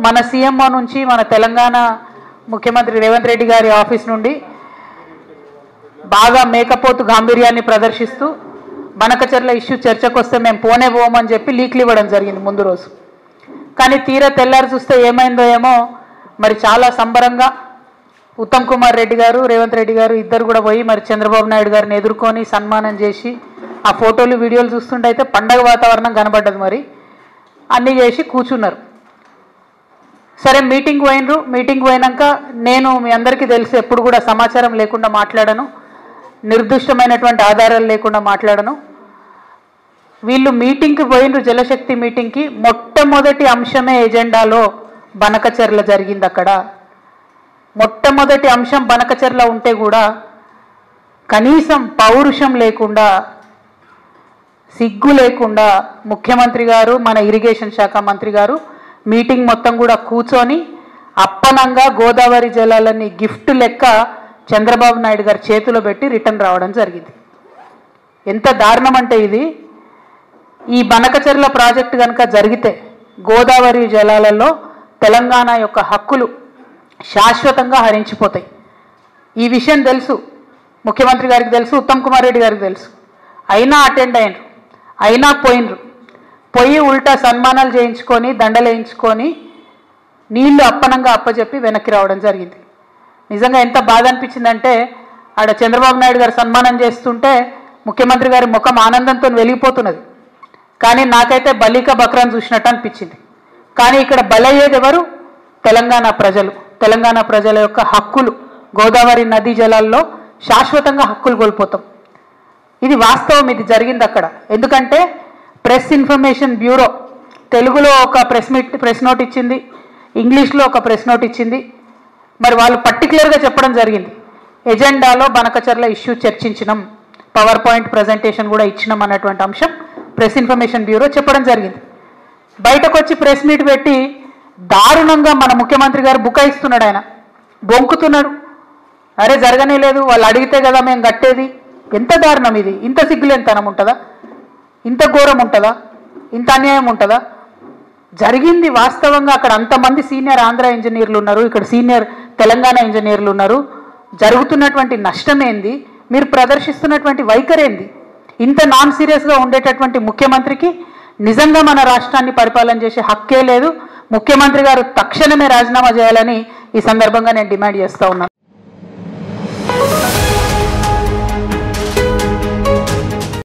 మన సీఎంఓ నుంచి మన తెలంగాణ ముఖ్యమంత్రి రేవంత్ రెడ్డి గారి ఆఫీస్ నుండి బాగా మేకపోతు గాంభీర్యాన్ని ప్రదర్శిస్తూ బనకచెర్ల ఇష్యూ చర్చకు వస్తే మేము పోమని చెప్పి లీక్లు ఇవ్వడం జరిగింది ముందు రోజు. కానీ తీరా తెల్లారి చూస్తే ఏమైందో ఏమో మరి చాలా సంబరంగా ఉత్తమ్ కుమార్ రెడ్డి గారు రేవంత్ రెడ్డి గారు ఇద్దరు కూడా పోయి మరి చంద్రబాబు నాయుడు గారిని ఎదుర్కొని సన్మానం చేసి ఆ ఫోటోలు వీడియోలు చూస్తుంటే అయితే పండగ వాతావరణం కనబడ్డది. మరి అన్నీ చేసి కూర్చున్నారు. సరే మీటింగ్ పోయినరు. మీటింగ్ పోయినాక నేను మీ అందరికీ తెలిసి ఎప్పుడు కూడా సమాచారం లేకుండా మాట్లాడను, నిర్దిష్టమైనటువంటి ఆధారాలు లేకుండా మాట్లాడను. వీళ్ళు మీటింగ్కి పోయినరు, జలశక్తి మీటింగ్కి. మొట్టమొదటి అంశమే ఎజెండాలో బనకచెర్ల జరిగింది. అక్కడ మొట్టమొదటి అంశం బనకచెర్ల ఉంటే కూడా కనీసం పౌరుషం లేకుండా, సిగ్గు లేకుండా ముఖ్యమంత్రి గారు మన ఇరిగేషన్ శాఖ మంత్రి గారు మీటింగ్ మొత్తం కూడా కూర్చొని అప్పనంగా గోదావరి జలాలని గిఫ్ట్ లెక్క చంద్రబాబు నాయుడు గారి చేతిలో పెట్టి రిటర్న్ రావడం జరిగింది. ఎంత దారుణం అంటే ఇది, ఈ బనకచెర్ల ప్రాజెక్టు కనుక జరిగితే గోదావరి జలాలలో తెలంగాణ యొక్క హక్కులు శాశ్వతంగా హరించిపోతాయి. ఈ విషయం తెలుసు, ముఖ్యమంత్రి గారికి తెలుసు, ఉత్తమ్ కుమార్ రెడ్డి గారికి తెలుసు. అయినా అటెండ్ అయినరు, అయినా పోయి ఉల్టా సన్మానాలు చేయించుకొని దండలు వేయించుకొని నీళ్లు అప్పనంగా అప్పచెప్పి వెనక్కి రావడం జరిగింది. నిజంగా ఎంత బాధ అనిపించిందంటే ఆడ చంద్రబాబు నాయుడు గారు సన్మానం చేస్తుంటే ముఖ్యమంత్రి గారి ముఖం ఆనందంతో వెలిగిపోతున్నది. కానీ నాకైతే బలిక బక్రాన్ చూసినట్టు అనిపించింది. కానీ ఇక్కడ బలయ్యేది ఎవరు? తెలంగాణ ప్రజలు. తెలంగాణ ప్రజల యొక్క హక్కులు, గోదావరి నదీ జలాల్లో శాశ్వతంగా హక్కులు కోల్పోతాం. ఇది వాస్తవం, ఇది జరిగింది అక్కడ. ఎందుకంటే ప్రెస్ ఇన్ఫర్మేషన్ బ్యూరో తెలుగులో ఒక ప్రెస్ నోట్ ఇచ్చింది, ఇంగ్లీష్లో ఒక ప్రెస్ నోట్ ఇచ్చింది. మరి వాళ్ళు పర్టికులర్గా చెప్పడం జరిగింది, ఎజెండాలో బనకచెర్ల ఇష్యూ చర్చించినాం, పవర్ పాయింట్ ప్రజెంటేషన్ కూడా ఇచ్చినాం అన్నటువంటి అంశం ప్రెస్ ఇన్ఫర్మేషన్ బ్యూరో చెప్పడం జరిగింది. బయటకు వచ్చి ప్రెస్ మీట్ పెట్టి దారుణంగా మన ముఖ్యమంత్రి గారు బుకాయిస్తున్నాడు, ఆయన బొంకుతున్నాడు. అరే జరగనే లేదు, వాళ్ళు అడిగితే కదా మేము కట్టేది. ఎంత దారుణం ఇది! ఇంత సిగ్గులేనితనం ఉంటుందా? ఇంత ఘోరం ఉంటుందా? ఇంత అన్యాయం ఉంటుందా? జరిగింది వాస్తవంగా. అక్కడ అంతమంది సీనియర్ ఆంధ్ర ఇంజనీర్లు ఉన్నారు, ఇక్కడ సీనియర్ తెలంగాణ ఇంజనీర్లు ఉన్నారు. జరుగుతున్నటువంటి నష్టం ఏంది, మీరు ప్రదర్శిస్తున్నటువంటి వైఖరేంది? ఇంత నాన్ సీరియస్గా ఉండేటటువంటి ముఖ్యమంత్రికి నిజంగా మన రాష్ట్రాన్ని పరిపాలన చేసే హక్కే లేదు. ముఖ్యమంత్రి గారు తక్షణమే రాజీనామా చేయాలని ఈ సందర్భంగా నేను డిమాండ్ చేస్తూ ఉన్నాను.